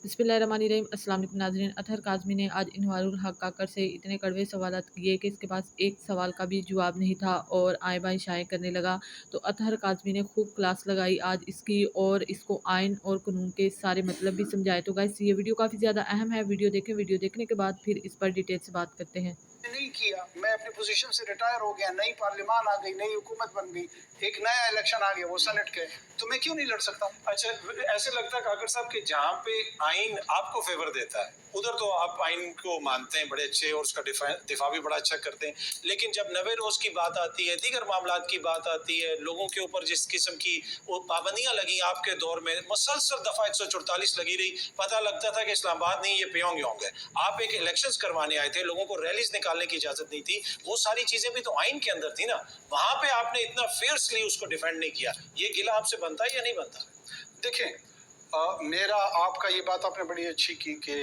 बिस्मिल्लाहिर्रहमानिर्रहीम। अस्सलाम वालेकुम नाज़रीन। अतहर काज़मी ने आज इनवारुल हक काकर से इतने कड़वे सवालात किए कि इसके पास एक सवाल का भी जवाब नहीं था और आए बाएं शाये करने लगा। तो अतहर काज़मी ने खूब क्लास लगाई आज इसकी और इसको आइन और कानून के सारे मतलब भी समझाए। तो गाइस ये वीडियो काफ़ी ज़्यादा अहम है, वीडियो देखें। वीडियो देखने के बाद फिर इस पर डिटेल से बात करते हैं। नहीं किया, मैं अपनी पोजीशन से रिटायर हो गया, नई पार्लियामान आ गई, नई हुकूमत बन गई, एक नया इलेक्शन आ गया, वो सेनेट के, तो मैं क्यों नहीं लड़ सकता? अच्छा, ऐसे लगता है काकर साहब कि जहाँ पे आइन आपको फेवर देता है उधर तो आप आइन को मानते हैं बड़े अच्छे और उसका दिफा भी बड़ा अच्छा करते हैं, लेकिन जब नवे रोज की बात आती है, दीगर मामलात की बात आती है, लोगों के ऊपर जिस किस्म की वो पाबंदियां लगी आपके दौर में, मुसलसल दफा 144 लगी रही, पता लगता था कि इस्लामाबाद नहीं ये प्योंग योंग है। आप एक इलेक्शंस करवाने आए थे, लोगों को रैलीज निकालने की इजाजत नहीं थी, वो सारी चीजें भी तो आइन के अंदर थी ना, वहां पे आपने इतना फियर्सली उसको डिफेंड नहीं किया। ये गिला आपसे बनता है या नहीं बनता? देखें, मेरा आपका ये बात आपने बड़ी अच्छी की कि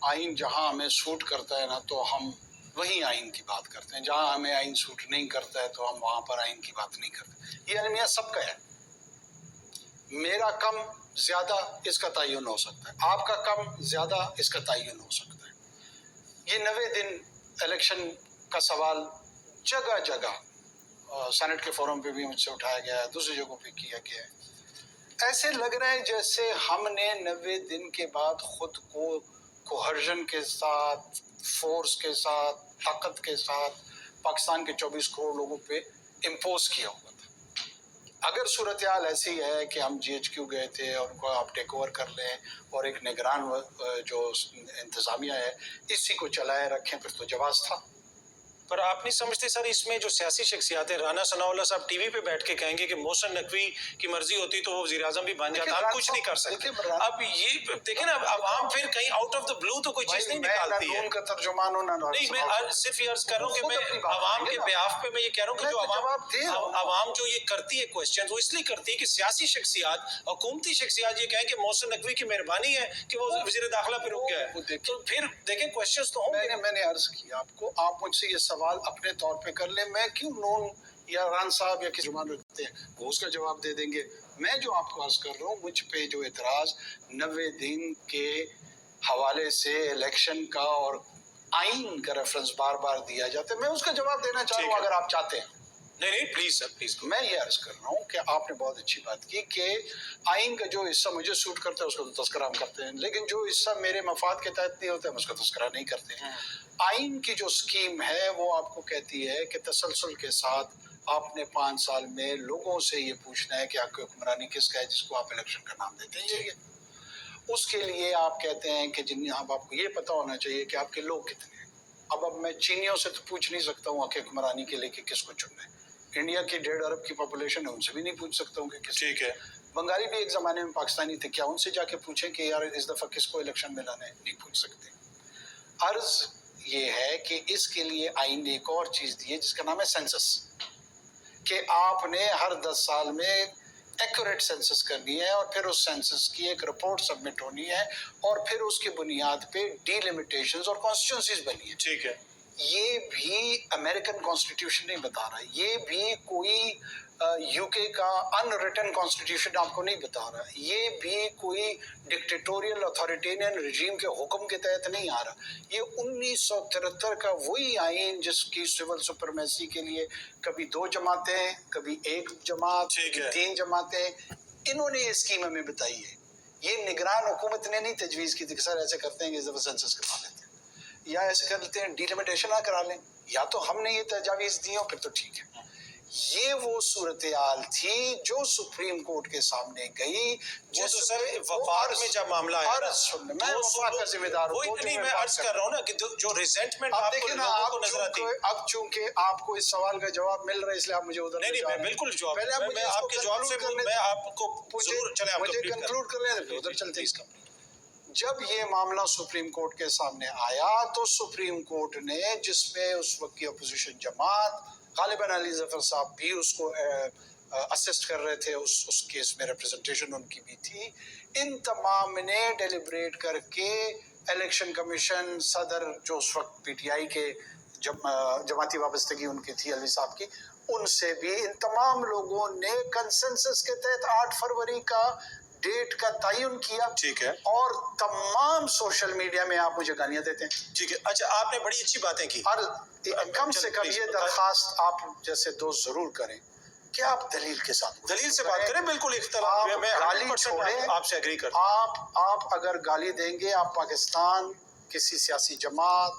आइन जहां हमें सूट करता है ना तो हम वही आइन की बात करते हैं, जहां हमें आइन सूट नहीं करता है तो हम वहां पर आइन की बात नहीं करते। ये अलमिया सबका है, मेरा कम ज्यादा इसका तयन हो सकता है, आपका कम ज्यादा इसका तयन हो सकता है। ये 90 दिन इलेक्शन का सवाल जगह जगह सेनेट के फोरम पे भी मुझसे उठाया गया है, दूसरी जगहों पे किया गया है। ऐसे लग रहा है जैसे हमने 90 दिन के बाद खुद को कोहर्जन के साथ, फोर्स के साथ, ताकत के साथ पाकिस्तान के 24 करोड़ लोगों पे इम्पोज किया हुआ था। अगर सूरत हाल ऐसी है कि हम GHQ गए थे और उनको आप टेक ओवर कर लें और एक निगरान जो इंतजामिया है इसी को चलाए रखें, फिर तो जवाब था। पर आप नहीं समझते सर, इसमें जो सियासी शख्सियात हैं, राना सनाउल्लाह साहब टीवी पे बैठ के कहेंगे कि मोहसिन नकवी की मर्जी होती तो वो वजीर आजम भी बन जाता, हम कुछ नहीं कर सकते। अब ये देखें ना, अवाम फिर कहीं आउट ऑफ द ब्लू तो कोई चीज नहीं निकालती है। का तर्जुमान हूं ना, नहीं, मैं सिर्फ ये अर्ज कर रहा हूँ कि मैं अवाम के बेहाफ पे मैं ये कह रहा हूँ कि जो अवाम जो ये करती है क्वेश्चन, वो इसलिए करती है कि सियासी शख्सियात, हुकूमती शख्सियात ये कहें कि मोहसिन नकवी की मेहरबानी है कि वो वजीर दाखिला पे रुक गया है, तो फिर देखें क्वेश्चन तो होंगे। मैंने अर्ज किया आपको, आप मुझसे ये सवाल अपने तौर पे कर ले, मैं क्यों नून या रान साहब या किसी जुबान रखते हैं वो उसका जवाब दे देंगे। मैं जो आपको अर्ज कर रहा हूँ, मुझ पे जो इतराज 90 दिन के हवाले से इलेक्शन का और आइन का रेफरेंस बार बार दिया जाता है, मैं उसका जवाब देना चाह रहा हूँ अगर आप चाहते हैं। नहीं प्लीज सर, प्लीज। मैं ये अर्ज कर रहा हूँ कि आपने बहुत अच्छी बात की कि आइन का जो हिस्सा मुझे सूट करता है उसका तो तस्करा हम करते हैं, लेकिन जो हिस्सा मेरे मफाद के तहत नहीं होता है उसका तस्करा नहीं करते। आइन की जो स्कीम है वो आपको कहती है कि तसलसल के साथ आपने 5 साल में लोगों से ये पूछना है कि आपकी हुक्मरानी किसका है जिसको आप इलेक्शन का नाम देते हैं। ये उसके लिए आप कहते हैं कि जिन अब आपको ये पता होना चाहिए कि आपके लोग कितने हैं। अब मैं चीनियों से तो पूछ नहीं सकता हूँ आपके हुक्मरानी के लिए कि किसको चुनना है। इंडिया की 1.5 अरब की पॉपुलेशन है, उनसे भी नहीं पूछ सकता हूँ कि किस। ठीक है, बंगाली भी एक जमाने में पाकिस्तानी थे, क्या उनसे जाके पूछें कि यार इस दफा किसको इलेक्शन में लाना है? नहीं पूछ सकते। अर्ज ये है कि इसके लिए आइन ने एक और चीज दी है जिसका नाम है सेंसस, कि आपने हर 10 साल में एक्यूरेट सेंसस करनी है और फिर उस सेंसस की एक रिपोर्ट सबमिट होनी है और फिर उसकी बुनियाद पे डिलिमिटेशंस और कॉन्स्टिट्यूंसीज बनी है। ठीक है, ये भी अमेरिकन कॉन्स्टिट्यूशन नहीं बता रहा, ये भी कोई यूके का अनरिटन कॉन्स्टिट्यूशन आपको नहीं बता रहा, ये भी कोई डिक्टेटोरियल अथॉरिटेरियन रिजीम के हुक्म के तहत नहीं आ रहा। ये 1973 का वही आइन जिसकी सिविल सुपरमेसी के लिए कभी 2 जमातें, कभी 1 जमात, 3 जमातें, इन्होंने ये स्कीम हमें बताई है। ये निगरान हुकूमत ने नहीं तजवीज़ की थी कि सर ऐसे करते हैं कि जब सेंसस करवा लेते हैं या ऐसे कर लेते हैं डिलिमिटेशन ना करा लें, या तो हमने ये तजावीज़ दी हो फिर तो ठीक है। ये वो सूरत हाल थी जो सुप्रीम कोर्ट के सामने गई, वो तो सर वफाक में जब मामला है, मैं वफाक का जिम्मेदार हूँ। नहीं, मैं अर्ज कर रहा हूँ ना कि जो रिजेंटमेंट आपको लोगों को नजर आती है। अब चूंकि आपको इस सवाल का जवाब मिल रहा है इसलिए आप मुझे उधर नहीं, मैं बिल्कुल जवाब, मैं आपके जवाब से मैं आपको जरूर, चले आप मुझे कंक्लूड कर लें, उधर चलते हैं। जब ये मामला सुप्रीम कोर्ट के सामने आया तो सुप्रीम कोर्ट ने, जिसमें उस वक्त की अपोजिशन जमात, गालिबन अली जफर साहब भी उसको असिस्ट कर रहे थे, उस केस में रिप्रेजेंटेशन उनकी भी थी, इन तमाम ने डेलिब्रेट करके इलेक्शन कमीशन, सदर जो उस वक्त PTI के जमाती वाबस्तगी उनकी थी अलवी साहब की, उनसे भी इन तमाम लोगों ने कंसेंसस के तहत 8 फरवरी का डेट का तयन किया, ठीक है, और तमाम सोशल मीडिया में आप मुझे गालियां देते हैं। ठीक है। अच्छा, आपने बड़ी अच्छी बातें की। और कम से कम प्लीज ये दरखास्त आप जैसे दोस्त जरूर करें कि आप दलील के साथ दलील से बात करें। बिल्कुल आप इख्तलाफ मैं गाली 100% छोड़ें। आपसे एग्री करता हूं। आप अगर गाली देंगे, आप पाकिस्तान किसी सियासी जमात,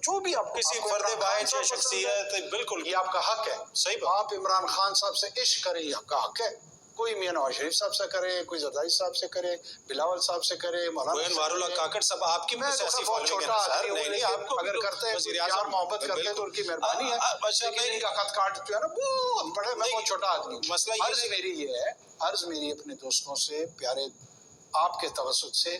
जो भी आप किसी आपको फर्द इमरान बाहिर खान साहब या पसंद है, शख्सियत, बिल्कुल ये आपका हक है। सही बात। आप इमरान खान साहब से इश्क करें, ये आपका हक है। कोई मियां नवाज शरीफ साहब से करे, कोई जरदारी साहब से करे, बिलावल साहब से करे, गोयन वारुल्लाह काकड़ साहब, आपकी मैं सियासी बहुत फॉलोइंग है छोटा ना सर? आदमी हूँ, नहीं, लेकिन आपको अगर करते हैं वज़ीर प्यार आज़म मोहब्बत करते हैं तो उनकी मेहरबानी है। अच्छा, लेकिन इनका खत काटते हैं ना, वो बड़े, मैं बहुत छोटा आदमी हूँ। मसला ये अर्ज मेरी ये है, अर्ज मेरी अपने दोस्तों से, प्यारे आपके तवज्जुह से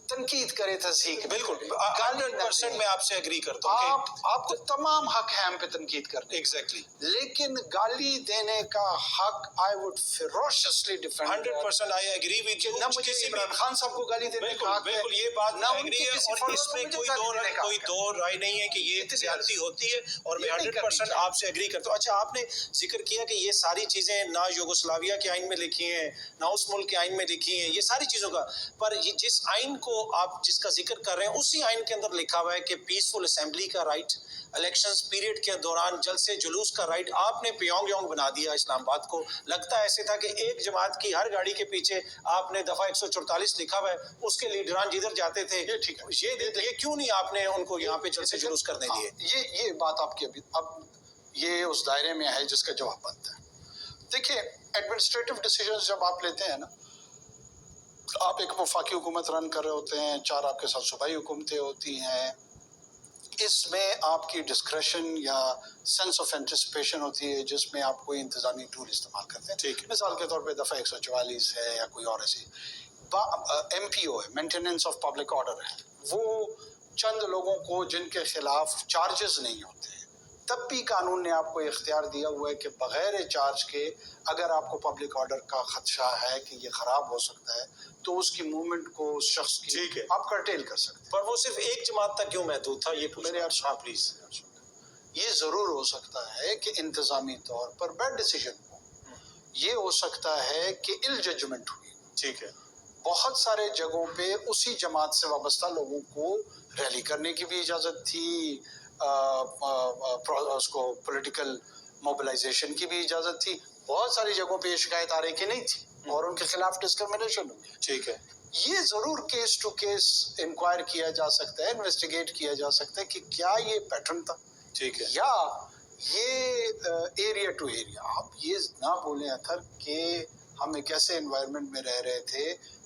तनकीद करे, तज़हीक बिल्कुल गाली न 100% दें। मैं आपसे एग्री करता हूँ। आपको तमाम हक है हम पे तनकीद करने, एग्जैक्टली, लेकिन गाली देने का हक I would ferociously defend 100% I agree with you. न मुझे किसी भी इमरान खान साहब को गाली देने का हक है, बिल्कुल ये बात ना एग्री उनके है, किसी और फॉलोअर को इसमें मुझे कोई गाली देने का कोई हक है। दो राय नहीं है कि ये इतनी ज्यादती होती है, और मैं ये नहीं 100% करनी आपसे एग्री करता हूँ। अच्छा, आपने जिक्र किया कि ये सारी चीजें ना यूगोस्लाविया के आइन में लिखी हैं, ना उस मुल्क के आइन में लिखी हैं, ये सारी चीजों का, पर ये जिस आइन को आप जिसका जिक्र कर रहे हैं, उसी आइन के अंदर लिखा हुआ है कि पीसफुल असेंबली का राइट, इलेक्शंस पीरियड के दौरान जलसे जुलूस का राइट। आपने प्योंग योंग बना दिया इस्लामाबाद को। लगता ऐसे था कि एक जमात की हर गाड़ी के पीछे आपने दफा 144 लिखा हुआ है, उसके लीडरान जिधर जाते थे। ये ठीक है, ये क्यों नहीं आपने उनको यहाँ पे जलसे जुलूस करने दिए? ये बात आपकी अभी अब ये उस दायरे में है जिसका जवाब बनता है। देखिए, एडमिनिस्ट्रेटिव डिसीजंस जब आप लेते हैं ना, आप एक वफाकी हुकूमत रन कर रहे होते हैं, 4 आपके साथ सूबाई हुकूमतें होती हैं, इसमें आपकी डिस्क्रेशन या सेंस ऑफ एंटिसिपेशन होती है, जिसमें आप कोई इंतजामी टूल इस्तेमाल करते हैं। ठीक है। मिसाल के तौर पे दफ़ा 144 है या कोई और ऐसी MPO है, मेंटेनेंस ऑफ पब्लिक ऑर्डर है, वो चंद लोगों को जिनके खिलाफ चार्जेस नहीं होते, तब भी कानून ने आपको इख्तियार दिया हुआ है कि बगैर चार्ज के अगर आपको पब्लिक ऑर्डर का खदशा है कि ये ख़राब हो सकता है, तो उसकी मूवमेंट को उस शख्स की ठीक है, आप कर्टेल कर सकते हैं। पर वो सिर्फ एक जमात तक क्यों महदूद था, ये मेरे पूछना। हाँ प्लीज। ये ज़रूर हो सकता है कि इंतज़ामी तौर पर बैड डिसीजन हो, ये हो सकता है कि इल जजमेंट हुई। ठीक है। बहुत सारे जगहों पे उसी जमात से वाबस्ता लोगों को रैली करने की भी इजाज़त थी, उसको पॉलिटिकल मोबिलाइजेशन की भी इजाज़त थी। बहुत सारी जगहों पे ये शिकायत आ रही कि नहीं थी और उनके खिलाफ डिस्क्रिमिनेशन हुई। ठीक है। ये ज़रूर केस टू केस इंक्वायर किया जा सकता है, इन्वेस्टिगेट किया जा सकता है कि क्या ये पैटर्न था, ठीक है, या ये एरिया टू एरिया। आप ये ना बोलें अथर कि हम एक ऐसे एनवायरनमेंट में रह रहे थे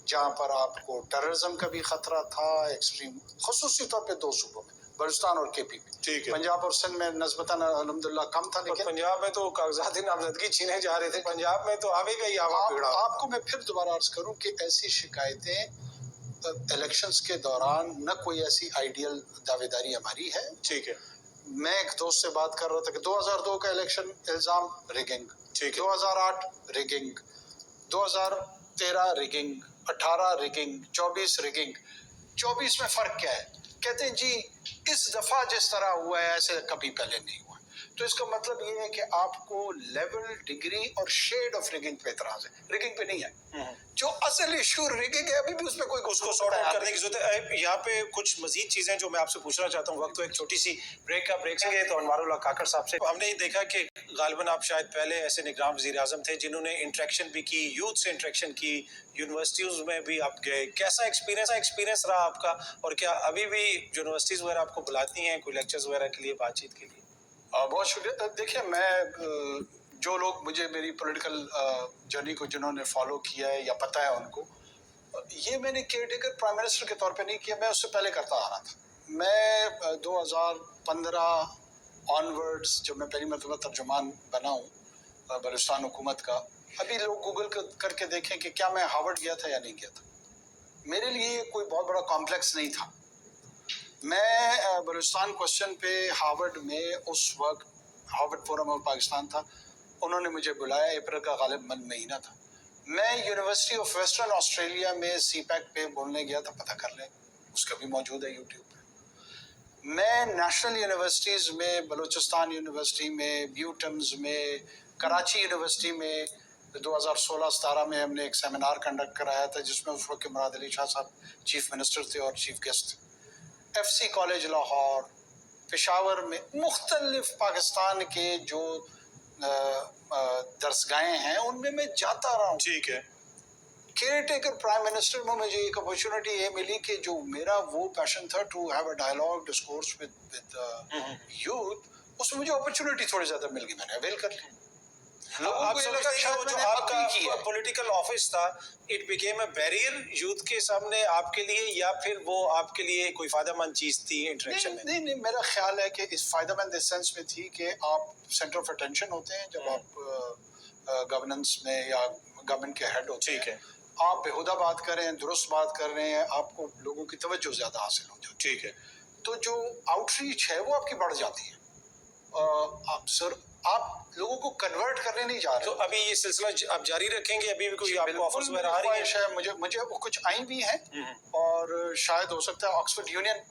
जहाँ पर आपको टेररिज्म का भी खतरा था, एक्सट्रीम, खुसूसी तौर पे 2 सूबों में, बलूचिस्तान और KP में। ठीक है। पंजाब और सिंध में नस्बतन अल्हम्दुलिल्लाह कम था, लेकिन पंजाब में तो कागजाती नामजदगी छीने जा रहे थे, पंजाब में तो आवेगा ही आवा बिगड़ा। आपको मैं फिर दोबारा अर्ज करूं कि ऐसी शिकायतें इलेक्शंस के दौरान न कोई ऐसी आइडियल दावेदारी हमारी है। ठीक है। मैं एक दोस्त से बात कर रहा था कि 2002 का इलेक्शन इल्जाम रिगिंग, ठीक है। 2008 रिगिंग, 2013 रिगिंग, 18 रिगिंग, 24 रिगिंग। 24 में फर्क क्या है? कहते हैं जी इस दफा जिस तरह हुआ है ऐसे कभी पहले नहीं हुआ। तो इसका मतलब ये है कि आपको लेवल, डिग्री और शेड ऑफ रिगिंग पे एतराज है, रिगिंग पे नहीं है। जो असल इशू रिगिंग है, अभी भी उसमें कोई उसको सॉर्ट आउट करने की जरूरत है। यहाँ पे कुछ मजीद चीजें जो मैं आपसे पूछना चाहता हूँ, वक्त तो एक छोटी सी ब्रेक से तो अनवारुल्लाह काकड़ साहब से हमने ये देखा कि गालिबन आप शायद पहले ऐसे निगरान वज़ीर आज़म थे जिन्होंने इंटरेक्शन भी की, यूथ से इंटरेक्शन की, यूनिवर्सिटीज़ में भी आप गए। कैसा एक्सपीरियंस रहा आपका, और क्या अभी भी यूनिवर्सिटीज़ वगैरह आपको बुलाती हैं कोई लेक्चर्स वगैरह के लिए, बातचीत के लिए? बहुत शुक्रिया। देखिए, मैं जो लोग मुझे मेरी पॉलिटिकल जर्नी को जिन्होंने फॉलो किया है या पता है उनको, ये मैंने केयर टेकर प्राइम मिनिस्टर के तौर पे नहीं किया, मैं उससे पहले करता आ रहा था। मैं 2015 ऑनवर्ड्स जब मैं पहली मरतबा तर्जुमान बना हूँ बलूचिस्तान हुकूमत का, अभी लोग गूगल करके देखें कि क्या मैं हार्वर्ड गया था या नहीं गया था। मेरे लिए कोई बहुत बड़ा कॉम्प्लेक्स नहीं था। मैं बलूचिस्तान क्वेश्चन पे हार्वर्ड में उस वक्त हार्वर्ड फोरम ऑफ पाकिस्तान था, उन्होंने मुझे बुलाया, अप्रैल का गालिब महीना था। मैं यूनिवर्सिटी ऑफ वेस्टर्न ऑस्ट्रेलिया में CPAC पे बोलने गया था, पता कर लें, उसका भी मौजूद है यूट्यूब पे। मैं नेशनल यूनिवर्सिटीज़ में, बलूचिस्तान यूनिवर्सिटी में, ब्यूटम्स में, कराची यूनिवर्सिटी में 2016-17 में हमने एक सेमिनार कंडक्ट कराया था जिसमें उस वक्त के मुराद अली शाह साहब चीफ मिनिस्टर थे और चीफ गेस्ट थे। FC कॉलेज लाहौर, पेशावर में मुख्तलिफ पाकिस्तान के जो दरसगाहें हैं उनमें मैं जाता रहा हूँ। ठीक है। केयर टेकर प्राइम मिनिस्टर में मुझे एक अपॉर्चुनिटी ये मिली कि जो मेरा वो पैशन था to have a dialogue discourse with youth, उसमें मुझे अपॉर्चुनिटी थोड़ी ज्यादा मिल गई, मैंने अवेल कर ली। लोगों आप को ये समझते लगा हैं कि शायद वो जो मैंने आपका अपनी की है। पॉलिटिकल ऑफिस था, it became a barrier youth के सामने आपके लिए, या फिर वो आपके लिए कोई फायदेमंद चीज थी इंटरेक्शन में? नहीं, मेरा ख्याल है कि इस फायदेमंद इस सेंस में थी कि आप सेंटर ऑफ अटेंशन होते हैं जब आप गवर्नेंस में या गवर्नमेंट के हेड होते ठीक हैं, है। आप बेहुदा बात कर रहे हैं, दुरुस्त बात कर रहे हैं, आपको लोगों की तवज्जो ज्यादा हासिल हो जाती ठीक है। है, तो जो आउटरीच है वो आपकी बढ़ जाती है। आप लोगों को कन्वर्ट करने नहीं जा तो रहे। अभी ये सिलसिला आप जारी रखेंगे? अभी भी कोई आपको बिल्कुल ऑफर्स मेरी वगैरह आ रही ख्वाहिश है, मुझे वो कुछ आई भी हैं और शायद हो सकता है ऑक्सफोर्ड यूनियन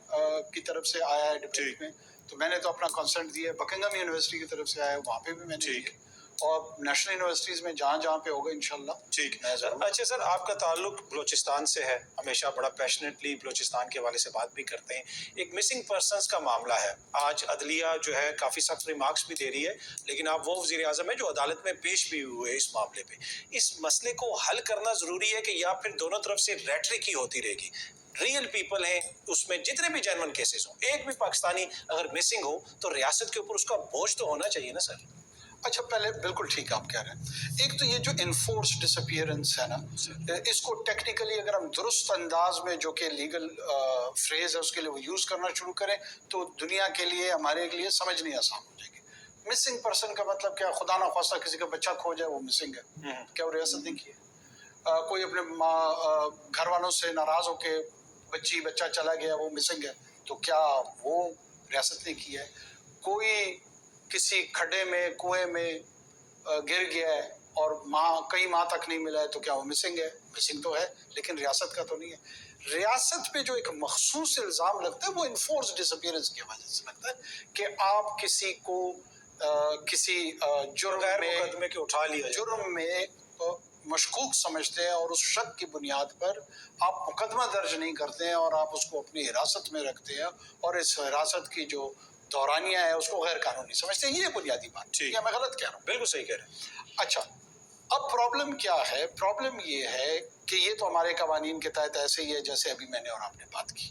की तरफ से आया है डिबेट ठीक। में, तो मैंने तो अपना कंसर्ट दिया है। बकिंगम यूनिवर्सिटी की तरफ से आया है, वहाँ पे भी मैंने ठीक। दिया, और नेशनल यूनिवर्सिटीज में जहाँ जहाँ पे होगा इंशाल्लाह। ठीक। मैं जरूर। अच्छा सर, आपका ताल्लुक बलूचिस्तान से है, हमेशा बड़ा पैशनेटली बलूचिस्तान के हवाले से बात भी करते हैं। एक मिसिंग पर्सनस का मामला है, आज अदलिया जो है काफ़ी सख्त रिमार्क्स भी दे रही है, लेकिन आप वो वज़ीर आज़म है जो अदालत में पेश भी हुए इस मामले पे। इस मसले को हल करना ज़रूरी है कि या फिर दोनों तरफ से रेटरिक ही होती रहेगी? रियल पीपल हैं उसमें, जितने भी जेन्युइन केसेस हों, एक भी पाकिस्तानी अगर मिसिंग हो तो रियासत के ऊपर उसका बोझ तो होना चाहिए ना सर? अच्छा, पहले बिल्कुल ठीक आप कह रहे हैं। एक तो ये जो इन्फोर्स डिसअपियरेंस है ना, इसको टेक्निकली अगर हम दुरुस्त अंदाज में, जो कि लीगल फ्रेज है, उसके लिए वो यूज करना शुरू करें तो दुनिया के लिए, हमारे लिए समझनी आसान हो जाएगी। मिसिंग पर्सन का मतलब क्या? खुदा ना खास्ता किसी का बच्चा खो जाए, वो मिसिंग है क्या? वो रियासत ने की है? कोई अपने घर वालों से नाराज होके बच्चा चला गया, वो मिसिंग है, तो क्या वो रियासत ने की है? कोई किसी खड्डे में, कुएं में गिर गया है और कई माह तक नहीं मिला है, तो क्या वो मिसिंग है? मिसिंग तो है, लेकिन रियासत का तो नहीं है। रियासत पे जो एक मखसूस इल्जाम लगता है वो इन्फोर्स डिसअपियरेंस की वजह से लगता है कि आप किसी को किसी जुर्म में, मुकदमे के उठा लिया जाए, जुर्म में मशकूक समझते हैं और उस शक की बुनियाद पर आप मुकदमा दर्ज नहीं करते हैं और आप उसको अपनी हिरासत में रखते हैं और इस हिरासत की जो दौरानिया है उसको गैर कानूनी समझते हैं। ये बुनियादी बात है, या मैं गलत कह रहा हूँ? बिल्कुल सही कह रहे हैं। अच्छा, अब प्रॉब्लम क्या है? प्रॉब्लम ये है कि ये तो हमारे कवानीन के तहत ऐसे ही है जैसे अभी मैंने और आपने बात की।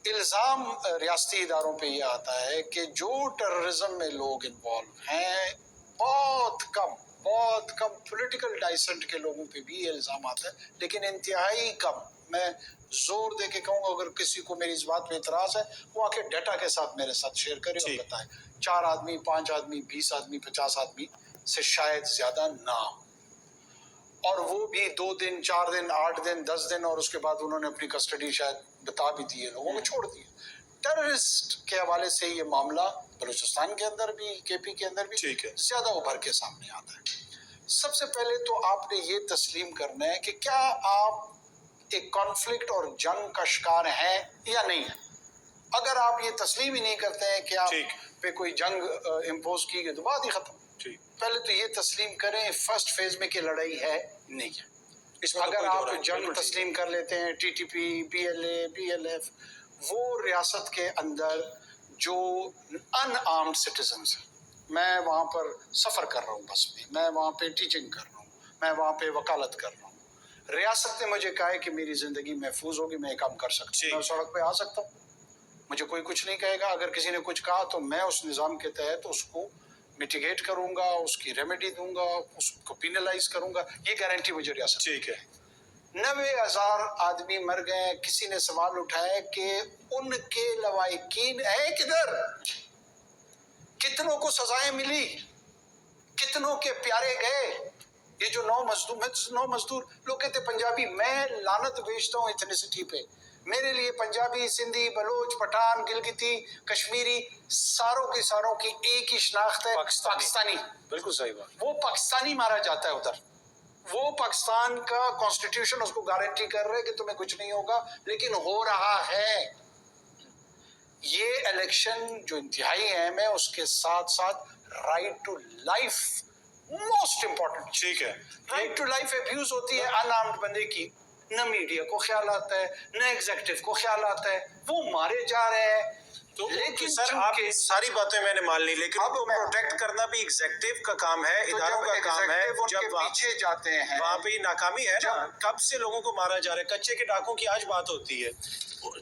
इल्जाम रियासती इदारों पे ये आता है कि जो टेररिज्म में लोग इन्वॉल्व हैं, बहुत कम पॉलिटिकल डाइसेंट के लोगों पे भी ये इल्जाम आता है, लेकिन इंतहाई कम। मैं जोर दे के कहूँगा, अगर किसी को मेरी इस बात पे इतराज है, वो आके डाटा के साथ मेरे साथ शेयर करे और बताए। 4 आदमी, 5 आदमी, 20 आदमी, 50 आदमी से शायद ज्यादा ना हो, और वो भी 2 दिन, 4 दिन, 8 दिन, 10 दिन, और उसके बाद उन्होंने अपनी कस्टडी शायद बता भी दी है, लोगों को छोड़ दिया। टेररिस्ट के हवाले से ये मामला बलूचिस्तान के अंदर भी, KP के अंदर भी ज्यादा उभर के सामने आता है। सबसे पहले तो आपने ये तस्लीम करना है कि क्या आप एक कॉन्फ्लिक्ट और जंग का शिकार हैं या नहीं है। अगर आप ये तस्लीम ही नहीं करते हैं कि आप पे कोई जंग इम्पोज की गई, तो बात ही खत्म। पहले तो ये तस्लीम करें फर्स्ट फेज में कि लड़ाई है, नहीं है। इसमें अगर आप जंग तस्लीम कर लेते हैं, TTP, PLA, PLF, वो रियासत के अंदर जो अनआर्म्ड सिटीजन्स हैं, मैं वहाँ पर सफ़र कर रहा हूँ बस में, मैं वहाँ पे टीचिंग कर रहा हूँ, मैं वहाँ पे वकालत कर रहा हूँ, रियासत ने मुझे कहा है कि मेरी ज़िंदगी महफूज होगी, मैं काम कर सकता हूँ, मैं सड़क पे आ सकता हूँ, मुझे कोई कुछ नहीं कहेगा। अगर किसी ने कुछ कहा तो मैं उस निज़ाम के तहत उसको मिटिगेट करूंगा, उसकी रेमेडी दूंगा, उसको पिनलाइज करूंगा, ये गारंटी मुझे रियासत। ठीक है। 90,000 आदमी मर गए। किसी ने सवाल उठाया कि उनके लवाहिकीन है किधर? कितनों को सजाएं मिली? कितनों के प्यारे गए? ये जो 9 मजदूर लोग कहते पंजाबी, मैं लानत बेचता हूँ इथनिसिटी पे। मेरे लिए पंजाबी, सिंधी, बलोच, पठान, गिलगिती, कश्मीरी, सारों की एक ही शनाख्त है, पाकिस्तानी। बिल्कुल सही बात। वो पाकिस्तानी मारा जाता है उधर। वो पाकिस्तान का कॉन्स्टिट्यूशन उसको गारंटी कर रहे है कि तुम्हें कुछ नहीं होगा, लेकिन हो रहा है। ये इलेक्शन जो इंतहाई अहम है, उसके साथ साथ right to life most important. ठीक है, राइट टू लाइफ अब्यूज होती है अनआर्म्ड बंदे की, न मीडिया को ख्याल आता है, न एग्जीक्यूटिव को ख्याल आता है, वो मारे जा रहे हैं। तो लेकिन सर आप सारी बातें मैंने मान ली, लेकिन अब उनको मैं- प्रोटेक्ट करना भी एग्जीक्यूटिव का काम है, तो इदारों जब का काम है। executive जब उनके पीछे जाते हैं, वहाँ पे नाकामी है ना, जब- कब से लोगों को मारा जा रहा है। कच्चे के डाकों की आज बात होती है,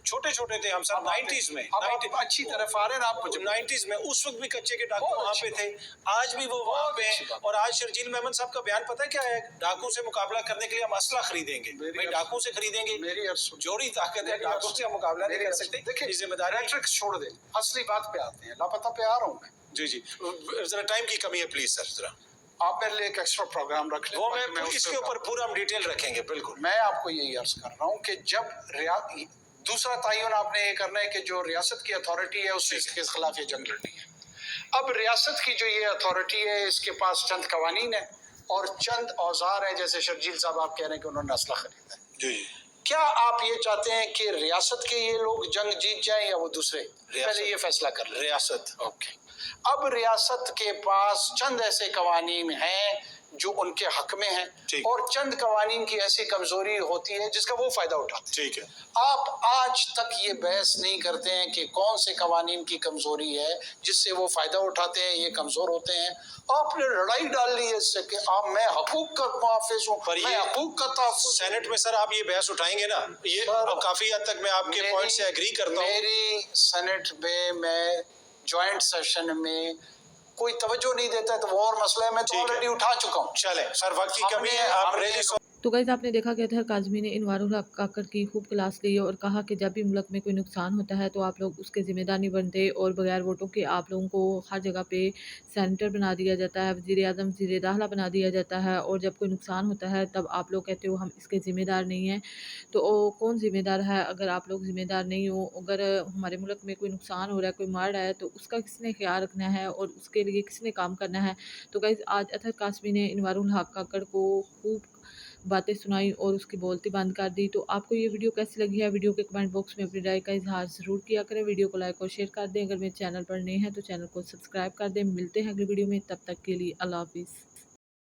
छोटे छोटे थे हम सब 90s में, अब आप अच्छी तरफ आ रहे हैं, आप मुझे 90s में उस वक्त भी कच्चे के डाकू बहुत वहाँ अच्छी पे थे, आज भी वो वहाँ पे अच्छी हैं। बात। और आज शर्जील मेमन साहब का बयान पता है क्या है? डाकू से मुकाबला करने के लिए हम असला खरीदेंगे, मेरी भाई अर्ज- डाकू से खरीदेंगे, मेरी अर्ज सुन- जोड़ी ताकत है, मेरी डाकू अर्ज- से हम मुकाबला नहीं मेरी कर अर्ज- सकते। देखिए, ये जिम्मेदारी रेटरिक्स छोड़ दे, असली बात पे आते हैं। लापता पे आ रहा हूँ मैं। जी जी, जरा टाइम की कमी है, प्लीज सर जरा आप मेरे लिए एक एक्स्ट्रा प्रोग्राम रख लें, वो ताकि मैं उस इसके पे- ऊपर पूरा हम डिटेल रखेंगे बिल्कुल। मैं आपको यही अर्ज कर रहा हूँ कि जब दूसरा तयन आपने ये करना है कि जो रियासत की अथॉरिटी है उससे इसके खिलाफ ये जंग लड़नी है। अब रियासत की जो ये अथॉरिटी है इसके पास चंद कवानीन है और चंद औजार है, जैसे शर्जील साहब आप कह रहे हैं कि उन्होंने असला खरीदा है। जी जी, क्या आप ये चाहते हैं कि रियासत के ये लोग जंग जीत जाएं या वो दूसरे? पहले ये फैसला कर लें। रियासत ओके, अब रियासत के पास चंद ऐसे कवानीन हैं जो उनके हक में हैं ठीक। और चंद कवानीन की ऐसी कमजोरी होती है जिसका वो फायदा उठाते हैं। ठीक है, आप आज तक ये बहस नहीं करते हैं कि कौन से कवानीन की कमजोरी है जिससे वो फायदा उठाते हैं, ये कमजोर होते हैं। आपने लड़ाई डाल ली है इससे कि आप मैं हकूक का मुहाफिज हूँ, पर मैं ये हकूक का तहफ़्फ़ुज़। सेनेट में सर आप ये बहस उठाएंगे ना, ये सर, अब काफी हद तक मैं आपके पॉइंट से एग्री करता हूँ। मेरी सेनेट में मैं जॉइंट सेशन में कोई तवज्जो नहीं देता है तो वो और मसला है, मैं तो ठीक है। ऑलरेडी उठा चुका हूँ। चले सर, वक्त की कमी है, आप हमने- रेली तो गाइस आपने देखा कि अतहर काज़मी ने इनवारुल हक काकड़ की खूब क्लास ली और कहा कि जब भी मुल्क में कोई नुकसान होता है तो आप लोग उसके ज़िम्मेदार नहीं बनते और बगैर वोटों के आप लोगों को हर जगह पे सेनेटर बना दिया जाता है, वज़ीर आज़म वज़ीर दाखिला बना दिया जाता है और जब कोई नुकसान होता है तब आप लोग कहते हो हम इसके ज़िम्मेदार नहीं हैं। तो कौन ज़िम्मेदार है? अगर आप लोग ज़िम्मेदार नहीं हो, अगर हमारे मुल्क में कोई नुकसान हो रहा है, कोई मार रहा है तो उसका किसने ख्याल रखना है और उसके लिए किसने काम करना है? तो गाइस आज अतहर काज़मी ने इनवारुल हक काकड़ को खूब बातें सुनाई और उसकी बोलती बंद कर दी। तो आपको ये वीडियो कैसी लगी है? वीडियो के कमेंट बॉक्स में अपनी राय का इजहार ज़रूर किया करें। वीडियो को लाइक और शेयर कर दें। अगर मेरे चैनल पर नए हैं तो चैनल को सब्सक्राइब कर दें। मिलते हैं अगली वीडियो में, तब तक के लिए अल्लाह हाफिज़।